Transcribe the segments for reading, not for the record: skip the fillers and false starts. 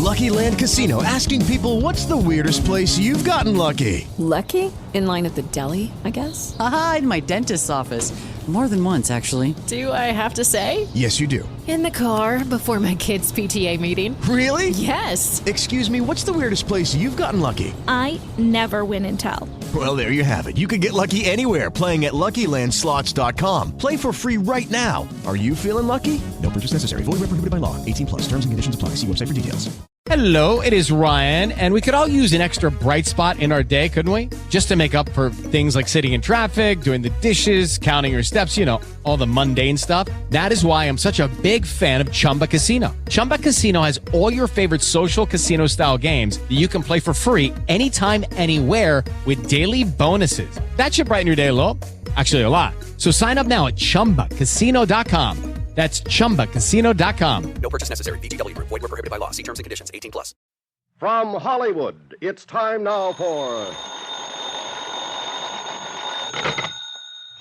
Lucky Land Casino, asking people, what's the weirdest place you've gotten lucky? Lucky? In line at the deli, I guess? Aha, in my dentist's office. More than once, actually. Do I have to say? Yes, you do. In the car before my kids' PTA meeting. Really? Yes. Excuse me, what's the weirdest place you've gotten lucky? I never win and tell. Well, there you have it. You can get lucky anywhere, playing at LuckyLandSlots.com. Play for free right now. Are you feeling lucky? No purchase necessary. Void where prohibited by law. 18 plus. Terms and conditions apply. See website for details. Hello, it is Ryan, and we could all use an extra bright spot in our day, couldn't we? Just to make up for things like sitting in traffic, doing the dishes, counting your steps, you know, all the mundane stuff. That is why I'm such a big fan of Chumba Casino. Chumba Casino has all your favorite social casino-style games that you can play for free anytime, anywhere with daily bonuses. That should brighten your day a little. Actually, a lot. So sign up now at ChumbaCasino.com. That's ChumbaCasino.com. No purchase necessary. VGW Group. Void where prohibited by law. See terms and conditions. 18 plus. From Hollywood, it's time now for...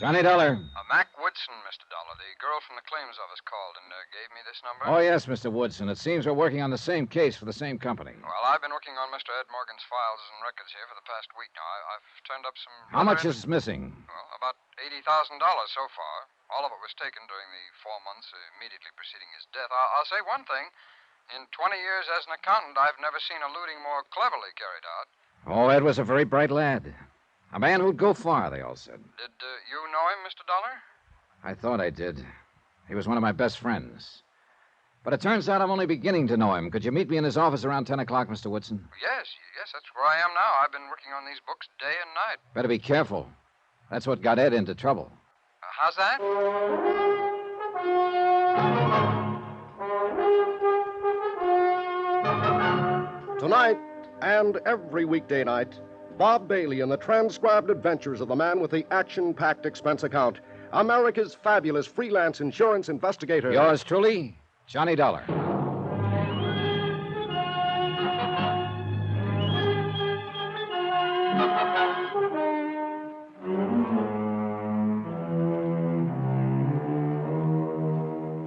Johnny Dollar. Mac Woodson, Mr. Dollar. The girl from the claims office called and gave me this number. Oh, yes, Mr. Woodson. It seems we're working on the same case for the same company. Well, I've been working on Mr. Ed Morgan's files and records here for the past week now. I've turned up some... How much is missing? Well, about $80,000 so far. All of it was taken during the 4 months immediately preceding his death. I'll say one thing. In 20 years as an accountant, I've never seen a looting more cleverly carried out. Oh, Ed was a very bright lad. A man who'd go far, they all said. Did you know him, Mr. Dollar? I thought I did. He was one of my best friends. But it turns out I'm only beginning to know him. Could you meet me in his office around 10 o'clock, Mr. Woodson? Yes, that's where I am now. I've been working on these books day and night. Better be careful. That's what got Ed into trouble. How's that? Tonight and every weekday night, Bob Bailey and the transcribed adventures of the man with the action-packed expense account, America's fabulous freelance insurance investigator. Yours truly, Johnny Dollar.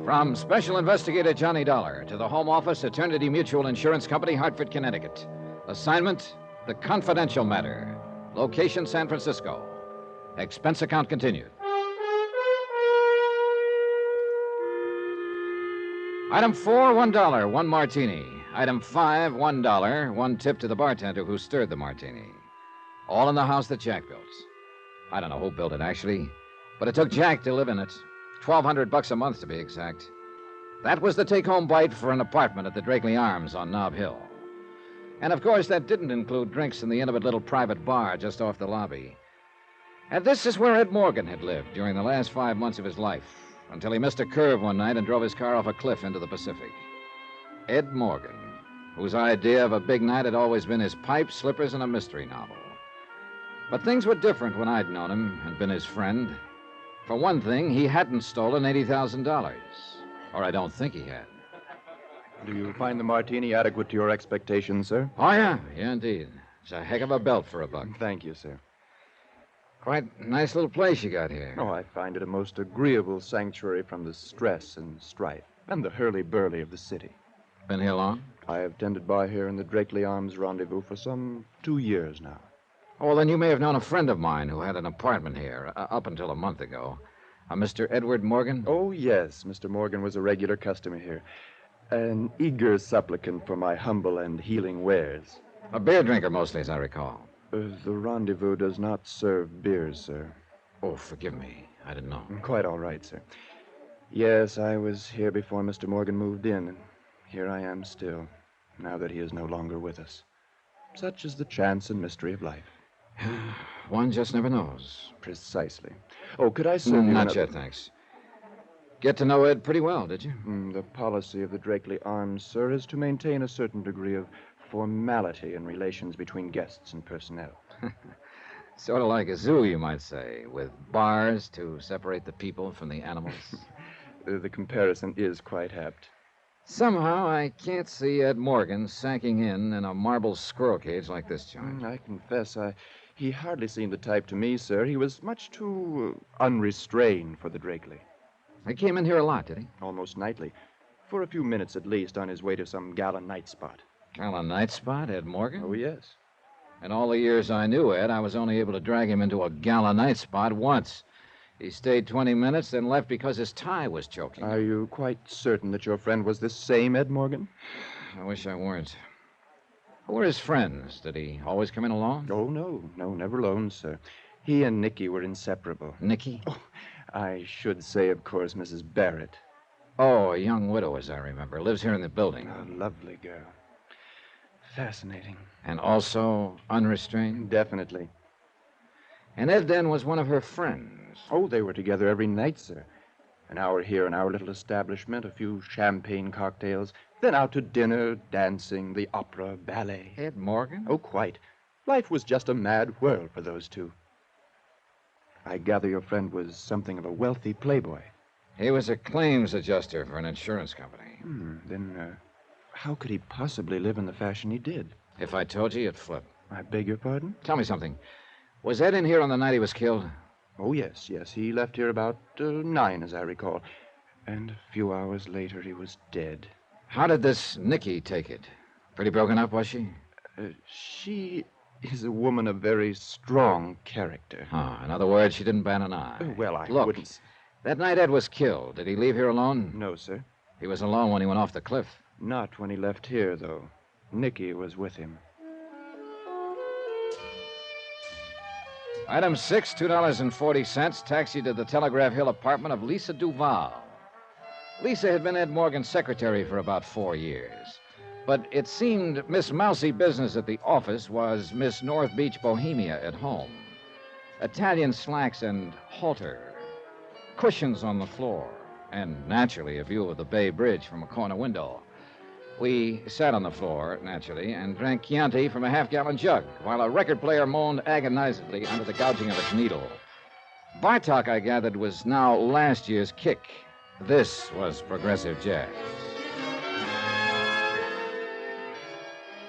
From Special Investigator Johnny Dollar to the Home Office, Eternity Mutual Insurance Company, Hartford, Connecticut. Assignment, the confidential matter. Location, San Francisco. Expense account continued. Item 4, $1, 1 martini. Item 5, $1, 1 tip to the bartender who stirred the martini. All in the house that Jack built. I don't know who built it, actually, but it took Jack to live in it. $1,200 a month, to be exact. That was the take-home bite for an apartment at the Drakeley Arms on Nob Hill. And, of course, that didn't include drinks in the intimate little private bar just off the lobby. And this is where Ed Morgan had lived during the last 5 months of his life, until he missed a curve one night and drove his car off a cliff into the Pacific. Ed Morgan, whose idea of a big night had always been his pipe, slippers, and a mystery novel. But things were different when I'd known him and been his friend. For one thing, he hadn't stolen $80,000. Or I don't think he had. Do you find the martini adequate to your expectations, sir? Oh, yeah. Yeah, indeed. It's a heck of a belt for a buck. Thank you, sir. Quite a nice little place you got here. Oh, I find it a most agreeable sanctuary from the stress and strife and the hurly-burly of the city. Been here long? I have tended bar here in the Drakeley Arms Rendezvous for some 2 years now. Oh, well, then you may have known a friend of mine who had an apartment here up until a month ago. Mr. Edward Morgan? Oh, yes. Mr. Morgan was a regular customer here. An eager supplicant for my humble and healing wares. A beer drinker, mostly, as I recall. The Rendezvous does not serve beers, sir. Oh, forgive me. I didn't know. Quite all right, sir. Yes, I was here before Mr. Morgan moved in, and here I am still, now that he is no longer with us. Such is the chance and mystery of life. One just never knows. Precisely. Oh, could I serve you Not yet, thanks. Get to know Ed pretty well, did you? The policy of the Drakeley Arms, sir, is to maintain a certain degree of formality in relations between guests and personnel. Sort of like a zoo, you might say, with bars to separate the people from the animals. The comparison is quite apt. Somehow, I can't see Ed Morgan sacking in a marble squirrel cage like this joint. I confess, he hardly seemed the type to me, sir. He was much too unrestrained for the Drakeley. He came in here a lot, did he? Almost nightly. For a few minutes at least, on his way to some gala night spot. Gala night spot, Ed Morgan? Oh, yes. In all the years I knew Ed, I was only able to drag him into a gala night spot once. He stayed 20 minutes, then left because his tie was choking. Are you quite certain that your friend was this same Ed Morgan? I wish I weren't. Who were his friends? Did he always come in alone? Oh, no, never alone, sir. He and Nicky were inseparable. Nicky? Oh, I should say, of course, Mrs. Barrett. Oh, a young widow, as I remember. Lives here in the building. A lovely girl. Fascinating. And also unrestrained? Definitely. And Ed then was one of her friends. Oh, they were together every night, sir. An hour here in our little establishment, a few champagne cocktails, then out to dinner, dancing, the opera, ballet. Ed Morgan? Oh, quite. Life was just a mad whirl for those two. I gather your friend was something of a wealthy playboy. He was a claims adjuster for an insurance company. Then how could he possibly live in the fashion he did? If I told you, you'd flip. I beg your pardon? Tell me something. Was Ed in here on the night he was killed? Oh, yes. He left here about 9, as I recall. And a few hours later, he was dead. How did this Nicky take it? Pretty broken up, was she? She is a woman of very strong character. Oh, in other words, she didn't bat an eye. Well, I Look, wouldn't... that night Ed was killed. Did he leave here alone? No, sir. He was alone when he went off the cliff. Not when he left here, though. Nicky was with him. Item 6, $2.40, taxi to the Telegraph Hill apartment of Lisa Duval. Lisa had been Ed Morgan's secretary for about 4 years. But it seemed Miss Mousy Business at the office was Miss North Beach Bohemia at home. Italian slacks and halter, cushions on the floor, and naturally a view of the Bay Bridge from a corner window. We sat on the floor, naturally, and drank Chianti from a half-gallon jug, while a record player moaned agonizedly under the gouging of its needle. Bartok, I gathered, was now last year's kick. This was progressive jazz.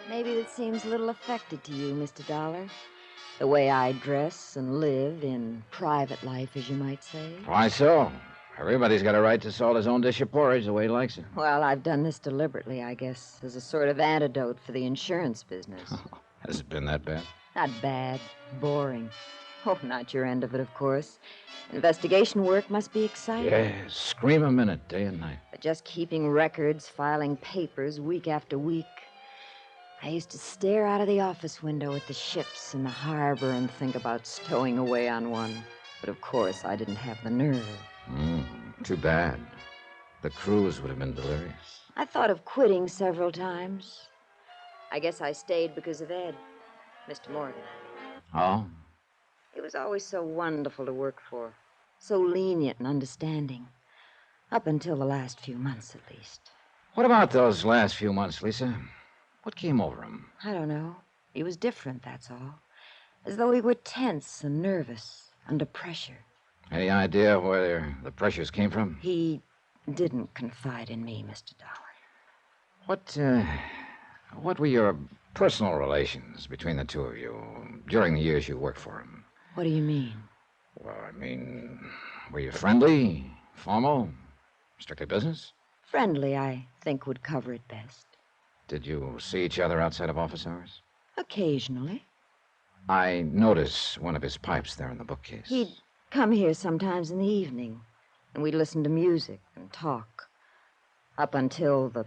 Maybe that seems a little affected to you, Mr. Dollar. The way I dress and live in private life, as you might say. Why so? Everybody's got a right to salt his own dish of porridge the way he likes it. Well, I've done this deliberately, I guess, as a sort of antidote for the insurance business. Has it been that bad? Not bad. Boring. Oh, not your end of it, of course. Investigation work must be exciting. Yes, scream a minute, day and night. But just keeping records, filing papers week after week. I used to stare out of the office window at the ships in the harbor and think about stowing away on one. But of course, I didn't have the nerve. Too bad. The cruise would have been delirious. I thought of quitting several times. I guess I stayed because of Ed, Mr. Morgan. Oh? He was always so wonderful to work for, so lenient and understanding. Up until the last few months, at least. What about those last few months, Lisa? What came over him? I don't know. He was different, that's all. As though he were tense and nervous, under pressure. Any idea where the pressures came from? He didn't confide in me, Mr. Dollar. What were your personal relations between the two of you during the years you worked for him? What do you mean? Well, I mean, were you friendly, formal, strictly business? Friendly, I think, would cover it best. Did you see each other outside of office hours? Occasionally. I noticed one of his pipes there in the bookcase. He'd come here sometimes in the evening, and we'd listen to music and talk. Up until the...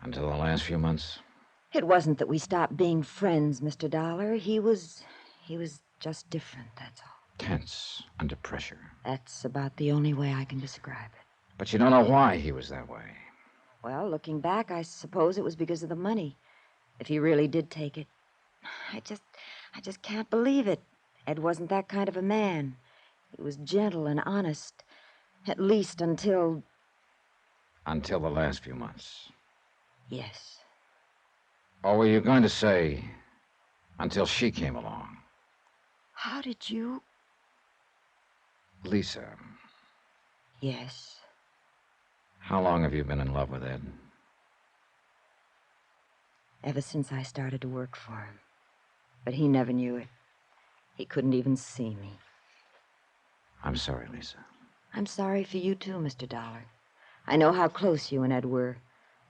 Until the last few months? It wasn't that we stopped being friends, Mr. Dollar. He was just different, that's all. Tense, under pressure. That's about the only way I can describe it. But you don't know why he was that way. Well, looking back, I suppose it was because of the money. If he really did take it. I just can't believe it. Ed wasn't that kind of a man. He was gentle and honest. At least until... Until the last few months. Yes. Or were you going to say, until she came along? How did you... Lisa. Yes. How long have you been in love with Ed? Ever since I started to work for him. But he never knew it. He couldn't even see me. I'm sorry, Lisa. I'm sorry for you, too, Mr. Dollar. I know how close you and Ed were.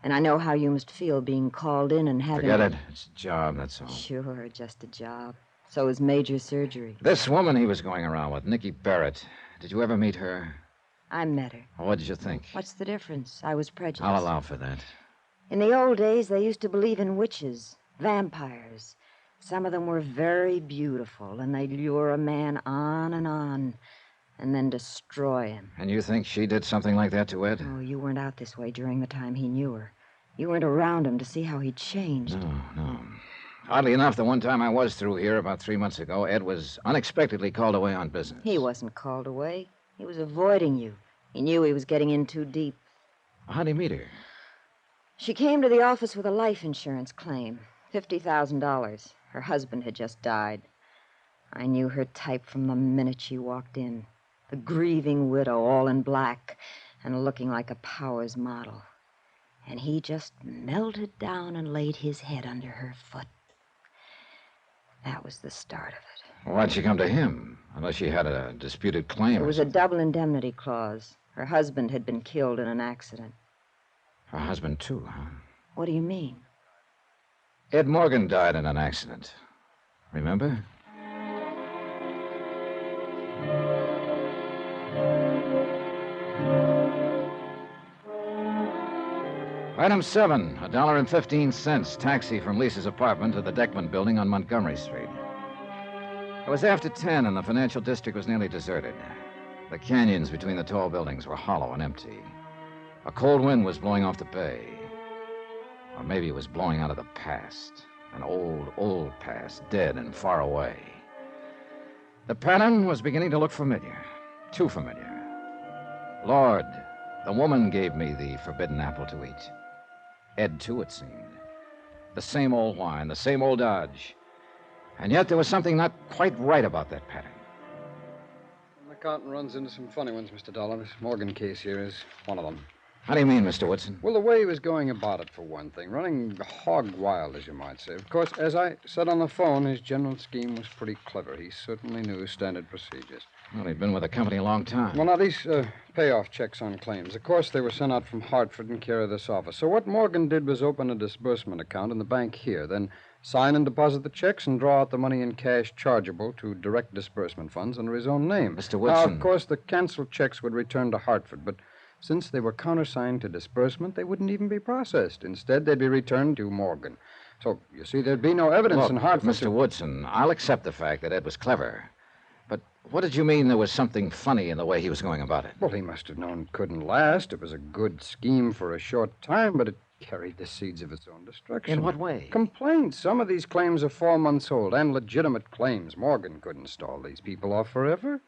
And I know how you must feel being called in and having... Forget it. It's a job, that's all. Sure, just a job. So is major surgery. This woman he was going around with, Nikki Barrett. Did you ever meet her? I met her. Well, what did you think? What's the difference? I was prejudiced. I'll allow for that. In the old days, they used to believe in witches, vampires. Some of them were very beautiful, and they'd lure a man on, and then destroy him. And you think she did something like that to Ed? Oh, you weren't out this way during the time he knew her. You weren't around him to see how he'd changed. No. Oddly enough, the one time I was through here about 3 months ago, Ed was unexpectedly called away on business. He wasn't called away. He was avoiding you. He knew he was getting in too deep. How'd he meet her? She came to the office with a life insurance claim, $50,000. Her husband had just died. I knew her type from the minute she walked in. The grieving widow, all in black, and looking like a Powers model. And he just melted down and laid his head under her foot. That was the start of it. Why'd she come to him? Unless she had a disputed claim. It was a double indemnity clause. Her husband had been killed in an accident. Her husband, too, huh? What do you mean? Ed Morgan died in an accident. Remember? Item 7, $1.15, taxi from Lisa's apartment to the Deckman building on Montgomery Street. It was after 10 and the financial district was nearly deserted. The canyons between the tall buildings were hollow and empty. A cold wind was blowing off the bay. Or maybe it was blowing out of the past. An old past, dead and far away. The pattern was beginning to look familiar. Too familiar. Lord, the woman gave me the forbidden apple to eat. Ed, too, it seemed. The same old whine, the same old dodge. And yet there was something not quite right about that pattern. The accountant runs into some funny ones, Mr. Dollar. This Morgan case here is one of them. How do you mean, Mr. Woodson? Well, the way he was going about it, for one thing. Running hog wild, as you might say. Of course, as I said on the phone, his general scheme was pretty clever. He certainly knew standard procedures. Well, he'd been with the company a long time. Well, now, these payoff checks on claims, of course, they were sent out from Hartford in care of this office. So what Morgan did was open a disbursement account in the bank here, then sign and deposit the checks and draw out the money in cash chargeable to direct disbursement funds under his own name. Mr. Woodson. Now, of course, the canceled checks would return to Hartford, but since they were countersigned to disbursement, they wouldn't even be processed. Instead, they'd be returned to Morgan. So, you see, there'd be no evidence Look, in Hartford. Mr. Woodson, I'll accept the fact that Ed was clever. But what did you mean there was something funny in the way he was going about it? Well, he must have known it couldn't last. It was a good scheme for a short time, but it carried the seeds of its own destruction. In what way? Complaints. Some of these claims are 4 months old, and legitimate claims. Morgan couldn't stall these people off forever.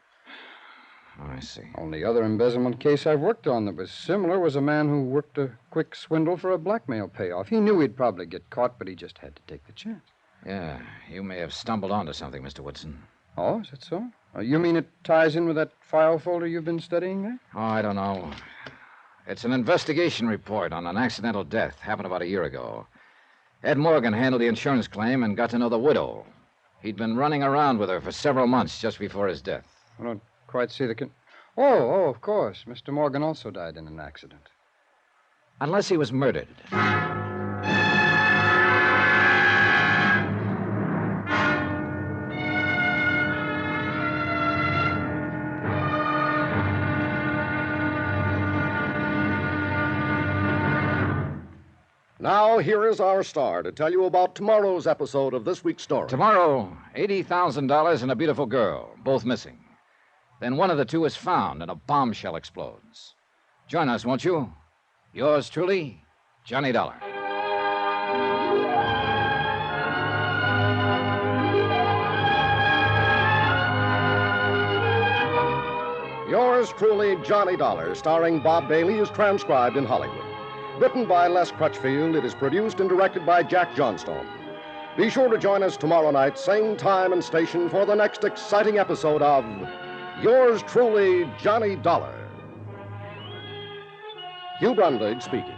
Oh, I see. Only other embezzlement case I've worked on that was similar was a man who worked a quick swindle for a blackmail payoff. He knew he'd probably get caught, but he just had to take the chance. Yeah, you may have stumbled onto something, Mr. Woodson. Oh, is that so? You mean it ties in with that file folder you've been studying there? Oh, I don't know. It's an investigation report on an accidental death. Happened about a year ago. Ed Morgan handled the insurance claim and got to know the widow. He'd been running around with her for several months just before his death. I don't quite see the... Oh, of course. Mr. Morgan also died in an accident. Unless he was murdered. Now, here is our star to tell you about tomorrow's episode of this week's story. Tomorrow, $80,000 and a beautiful girl, both missing. Then one of the two is found and a bombshell explodes. Join us, won't you? Yours truly, Johnny Dollar. Yours truly, Johnny Dollar, starring Bob Bailey, is transcribed in Hollywood. Written by Les Crutchfield, it is produced and directed by Jack Johnstone. Be sure to join us tomorrow night, same time and station, for the next exciting episode of Yours truly, Johnny Dollar. Hugh Brundage speaking.